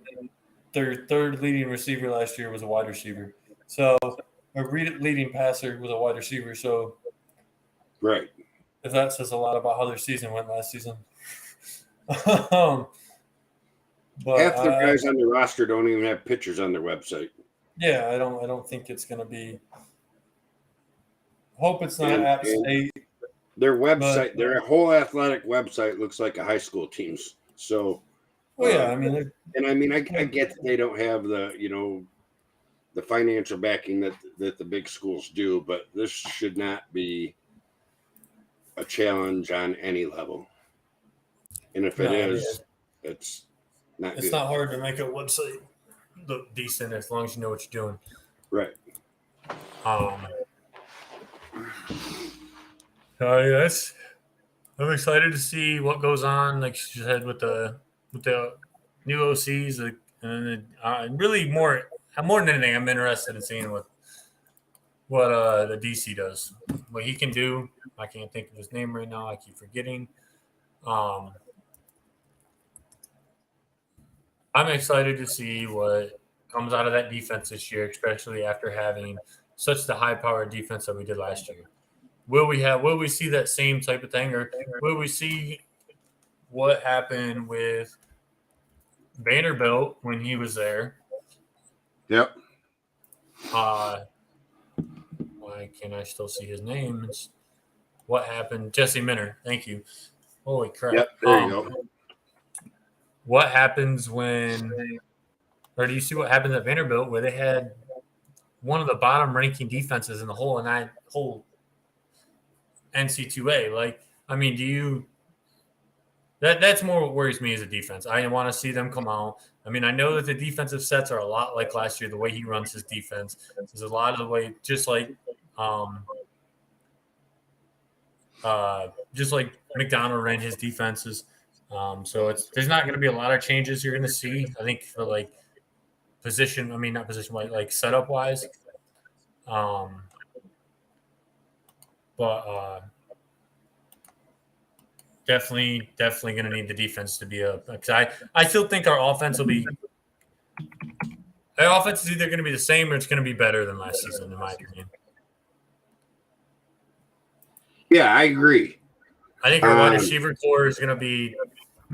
their third leading receiver last year was a wide receiver. So a leading passer was a wide receiver. So right. If that says a lot about how their season went last season. But half the guys on the roster don't even have pictures on their website. Yeah, I don't think it's going to be. Hope it's not App State. Their website, their whole athletic website looks like a high school team's. So, I mean, I get that they don't have the the financial backing that the big schools do, but this should not be a challenge on any level. And if it is, it's not. It's not hard to make a website look decent as long as you know what you're doing. Right. Yes, I'm excited to see what goes on. Like you said, with the new OCs, and really more than anything, I'm interested in seeing what what the DC does, what he can do. I can't think of his name right now. I keep forgetting. I'm excited to see what comes out of that defense this year, especially after having such the high-powered defense that we did last year. Will we see that same type of thing, or will we see what happened with Vanderbilt when he was there? Yep. Why can I still see his name? What happened? Jesse Minter. Thank you. Holy crap. Yep. There you go. What happens when, or do you see what happened at Vanderbilt where they had one of the bottom ranking defenses in the whole NC2A? Like, I mean, that's more what worries me as a defense. I want to see them come out. I mean, I know that the defensive sets are a lot like last year. The way he runs his defense is a lot of the way, just like McDonald ran his defenses. So there's not going to be a lot of changes you're going to see. I think for like position, I mean not position, like setup wise. But definitely going to need the defense to be up. Because I still think our offense will be. Our offense is either going to be the same or it's going to be better than last season, in my opinion. Yeah, I agree. I think our wide receiver core is going to be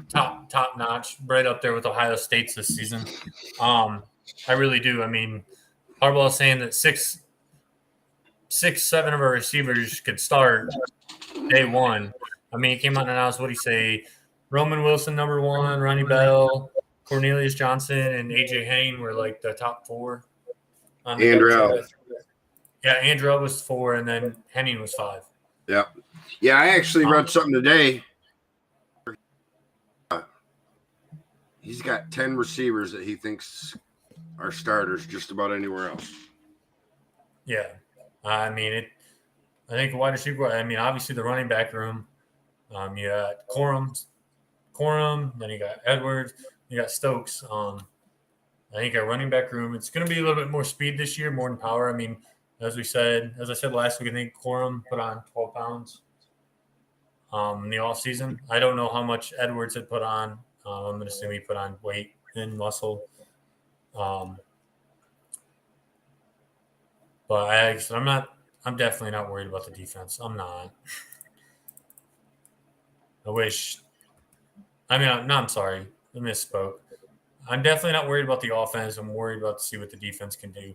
top notch, right up there with Ohio State's this season. I really do. I mean, Harbaugh is saying that six, 7 of our receivers could start day one. I mean, he came out and announced, what did he say? Roman Wilson, number 1, Ronnie Bell, Cornelius Johnson, and A.J. Henning were like the top 4. Andrew. Yeah, Andrew was 4, and then Henning was 5. Yep. Yeah, I actually read something today. He's got 10 receivers that he thinks are starters just about anywhere else. Yeah. I mean, I think wide receiver, I mean, obviously the running back room, you got Corum, then you got Edwards, you got Stokes. I think our running back room, it's going to be a little bit more speed this year, more than power. I mean, as I said last week, I think Corum put on 12 pounds in the offseason. I don't know how much Edwards had put on. I'm going to assume he put on weight and muscle. But I'm definitely not worried about the defense. I'm not. I'm sorry. I misspoke. I'm definitely not worried about the offense. I'm worried about to see what the defense can do.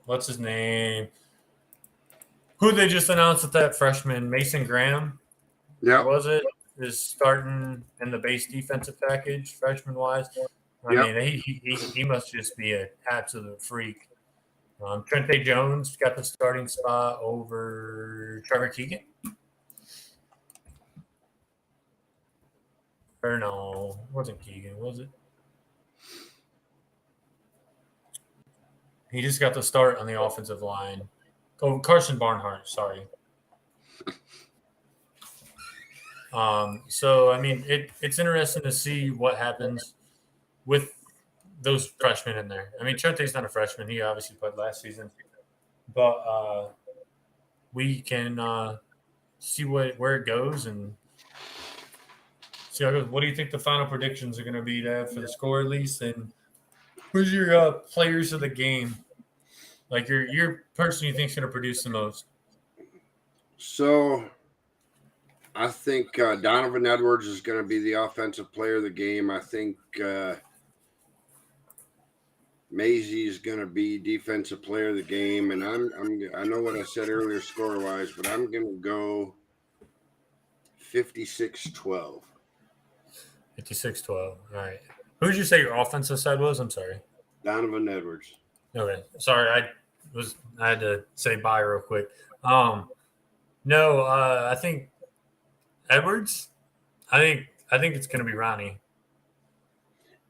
What's his name? Who they just announced that freshman, Mason Graham? Yeah. Was it? Is starting in the base defensive package, freshman wise. I mean, he must just be an absolute freak. Trente Jones got the starting spot over Trevor Keegan. Or no, it wasn't Keegan, was it? He just got the start on the offensive line. Oh, Carson Barnhart, sorry. So, I mean, it's interesting to see what happens with those freshmen in there. I mean, Trente's not a freshman. He obviously played last season. But we can see where it goes and see how it goes. What do you think the final predictions are going to be there for the score, at least? And who's your players of the game? Like your person you think is going to produce the most? So I think Donovan Edwards is going to be the offensive player of the game. I think Maisie is going to be defensive player of the game, and I know what I said earlier score wise, but I'm going to go 56-12. 56-12. All right. Who did you say your offensive side was? I'm sorry. Donovan Edwards. Okay. Sorry, I had to say bye real quick. No, I think Edwards. I think it's going to be Ronnie.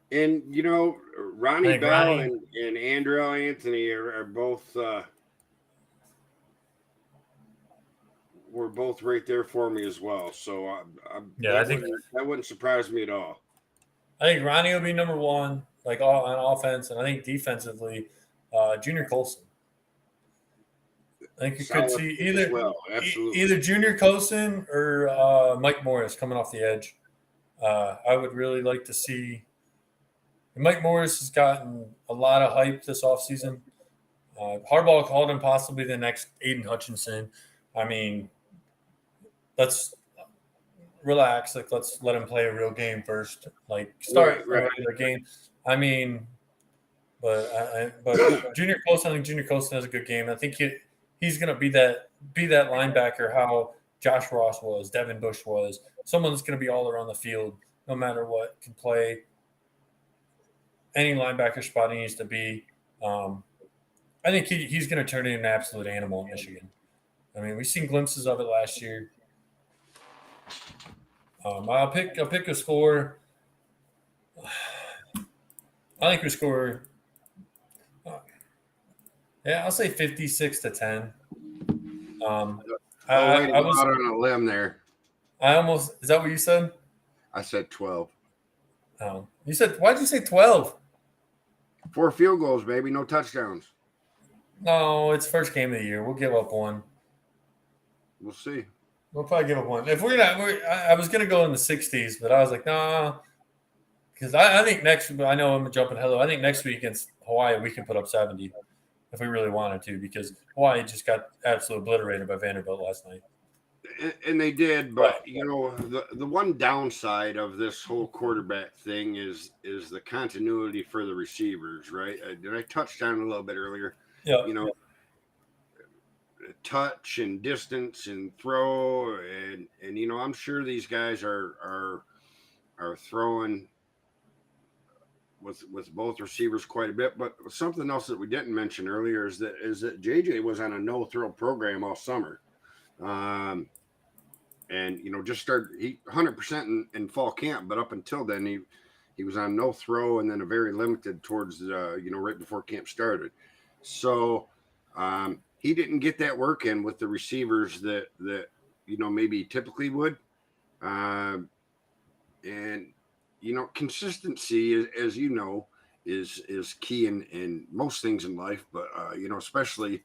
And Ronnie Bell and Andrew Anthony are both were both right there for me as well. So that wouldn't surprise me at all. I think Ronnie will be number 1. like on offense, and I think defensively, Junior Colson. I think you could see either Junior Colson or Mike Morris coming off the edge. I would really like to see. Mike Morris has gotten a lot of hype this offseason. Harbaugh called him possibly the next Aiden Hutchinson. I mean, let's relax. Like, let's let him play a real game first. Like, start a regular game. I mean, but Junior Colson, I think Junior Colson has a good game. I think he's going to be that linebacker how Josh Ross was, Devin Bush was. Someone that's going to be all around the field, no matter what, can play any linebacker spot he needs to be. I think he's going to turn into an absolute animal in Michigan. I mean, we've seen glimpses of it last year. I'll pick a score. I think we score. I'll say 56-10. I was out on a limb there. Is that what you said? I said 12. Oh, you said, why'd you say 12? 4 field goals, baby, no touchdowns. No, it's first game of the year. We'll give up one. We'll see. We'll probably give up one. If I was gonna go in the 60s, but I was like, nah, because I think I know I'm jumping hello. I think next week against Hawaii we can put up 70 if we really wanted to, because Hawaii just got absolutely obliterated by Vanderbilt last night. And they did, but the one downside of this whole quarterback thing is the continuity for the receivers, right? I touched on it a little bit earlier. Yeah. Touch and distance and throw, and I'm sure these guys are throwing with both receivers quite a bit. But something else that we didn't mention earlier is that JJ was on a no throw program all summer. And just started 100% in fall camp, but up until then he was on no throw and then a very limited towards right before camp started. So he didn't get that work in with the receivers that maybe he typically would. And consistency, as is key in most things in life, but especially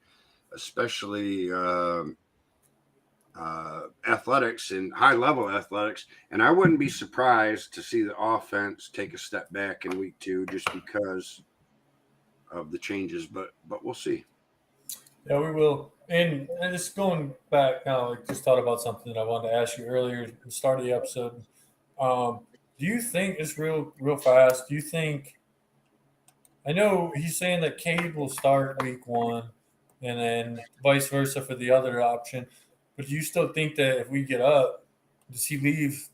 athletics and high level athletics. And I wouldn't be surprised to see the offense take a step back in week 2 just because of the changes, but we'll see. Yeah, we will. And just going back now, I just thought about something that I wanted to ask you earlier at the start of the episode. Do you think, it's real fast, do you think, I know he's saying that Cade will start week 1 and then vice versa for the other option, but do you still think that if we get up, does he leave?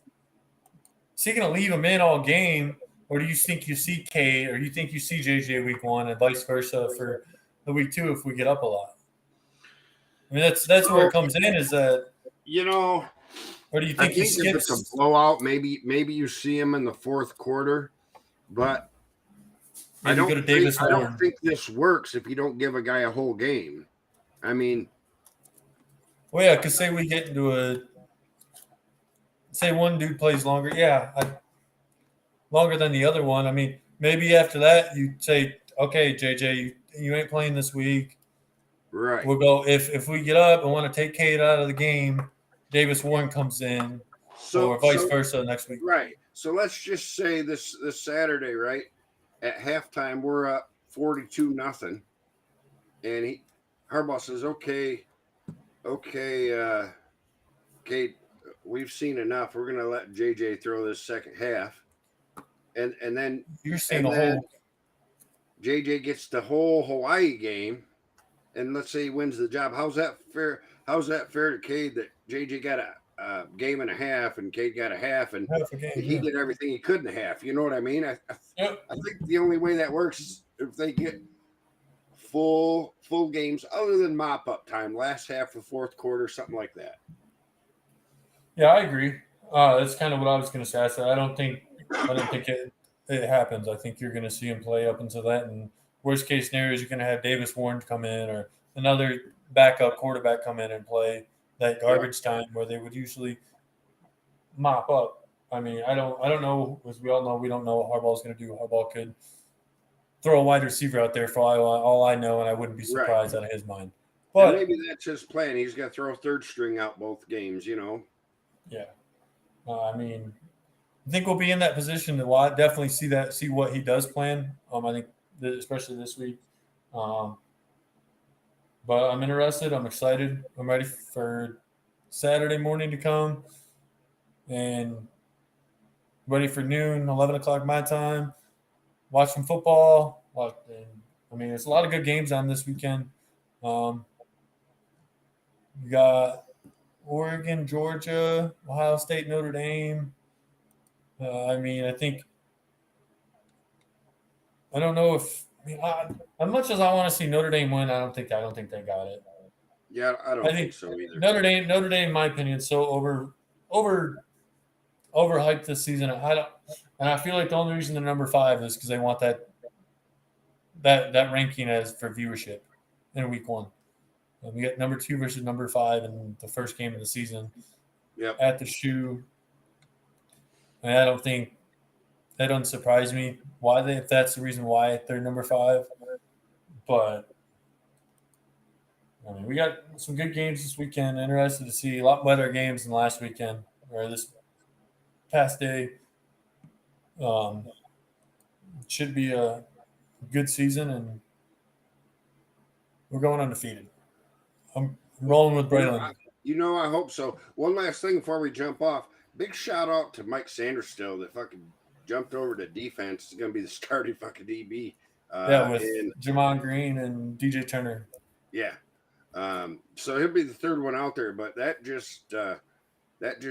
Is he going to leave him in all game, or do you think you see Cade, or you think you see JJ week 1 and vice versa for the week 2 if we get up a lot? I mean, that's where it comes in, is that, or do you think he skips? If it's a blowout, maybe you see him in the fourth quarter, but I don't think this works if you don't give a guy a whole game. I mean, well, yeah, because say we get into say one dude plays longer, longer than the other one. I mean, maybe after that you say, okay, JJ, you ain't playing this week. Right. We'll go if we get up and want to take Cade out of the game, Davis Warren comes in, or vice versa next week. Right. So let's just say this Saturday, right? At halftime, we're up 42-0, and Harbaugh says, "Okay, Cade, we've seen enough. We're going to let JJ throw this second half, and then you're seeing whole. JJ gets the whole Hawaii game." And let's say he wins the job. How's that fair? How's that fair to Cade that JJ got a game and a half and Cade got a half, and he did everything he could in a half? You know what I mean? I think the only way that works is if they get full games, other than mop up time, last half of fourth quarter, something like that. Yeah, I agree. That's kind of what I was going to say. I don't think it happens. I think you're going to see him play up until that, and worst case scenario is you're going to have Davis Warren come in or another backup quarterback come in and play that garbage time where they would usually mop up. I mean, I don't know, as we all know, we don't know what Harbaugh's going to do. Harbaugh could throw a wide receiver out there for all I know, and I wouldn't be surprised out of his mind. But maybe that's his plan. He's going to throw third string out both games, Yeah. I mean, I think we'll be in that position to definitely see what he does plan. I think especially this week. But I'm interested. I'm excited. I'm ready for Saturday morning to come and ready for noon, 11 o'clock my time. Watch some football. There's a lot of good games on this weekend. You got Oregon, Georgia, Ohio State, Notre Dame. I don't know if as much as I want to see Notre Dame win, I don't think they got it. Yeah, I don't think so either. Notre Dame, in my opinion, so overhyped this season. And I feel like the only reason they're number 5 is because they want that ranking as for viewership in week 1. We get number 2 versus number 5 in the first game of the season. Yep. At the shoe. And I don't think that doesn't surprise me if that's the reason why they're number 5. But we got some good games this weekend. Interested to see a lot better games than last weekend or this past day. It should be a good season, and we're going undefeated. I'm rolling with Braylon. I hope so. One last thing before we jump off. Big shout out to Mike Sanderstill that fucking jumped over to defense. He's going to be the starting fucking DB. With Jamon Green and DJ Turner. Yeah. So he'll be the third one out there, but that just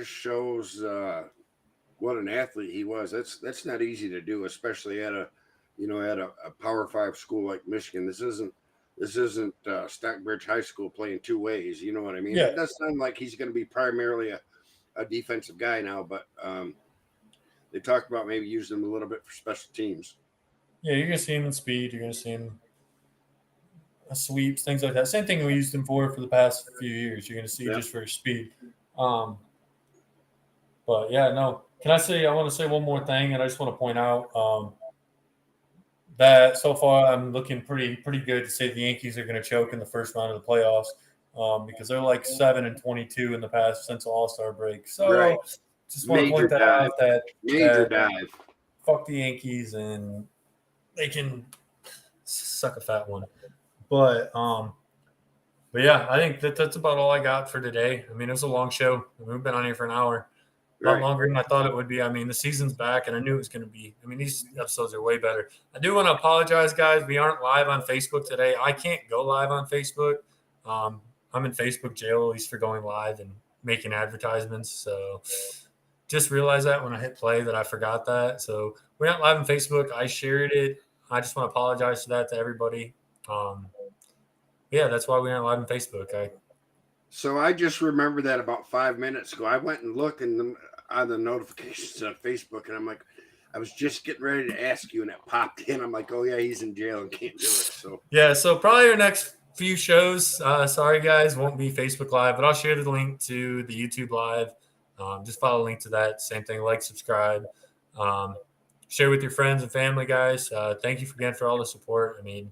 shows what an athlete he was. That's not easy to do, especially at a Power 5 school like Michigan. This isn't Stockbridge High School playing two ways. You know what I mean? Yeah. It does sound like he's going to be primarily a defensive guy now, but they talked about maybe using him a little bit for special teams. Yeah, you're going to see him in speed. You're going to see him sweeps, things like that. Same thing we used him for the past few years. You're going to see just for his speed. But yeah, no. I want to say one more thing, and I just want to point out that so far I'm looking pretty good to say the Yankees are going to choke in the first round of the playoffs because they're like 7-22 in the past since the All-Star break. So just want to point that out that major dive. Fuck the Yankees and they can suck a fat one. But yeah, I think that's about all I got for today. I mean, it was a long show. We've been on here for an hour. A lot longer than I thought it would be. I mean, the season's back, and I knew it was going to be. I mean, these episodes are way better. I do want to apologize, guys. We aren't live on Facebook today. I can't go live on Facebook. I'm in Facebook jail, at least for going live and making advertisements. So just realized that when I hit play that I forgot that. So we're not live on Facebook. I shared it. I just want to apologize for that to everybody. Yeah, that's why we aren't live on Facebook. So I just remembered that about 5 minutes ago. I went and looked on the notifications on Facebook, and I'm like, I was just getting ready to ask you, and it popped in. I'm like, oh yeah, he's in jail and can't do it. So yeah, so probably our next few shows, sorry guys, won't be Facebook Live, but I'll share the link to the YouTube Live. Just follow the link to that. Same thing, like, subscribe, share with your friends and family, guys. Thank you again for all the support. I mean,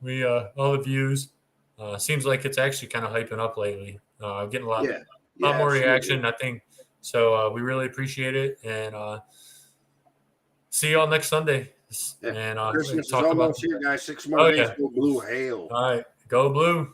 we all the views. Seems like it's actually kind of hyping up lately. Getting a lot more reaction, I think. So we really appreciate it, and see you all next Sunday. Yeah. And Christmas is almost here, guys. 6 more days. Go Blue, hail! All right, go Blue.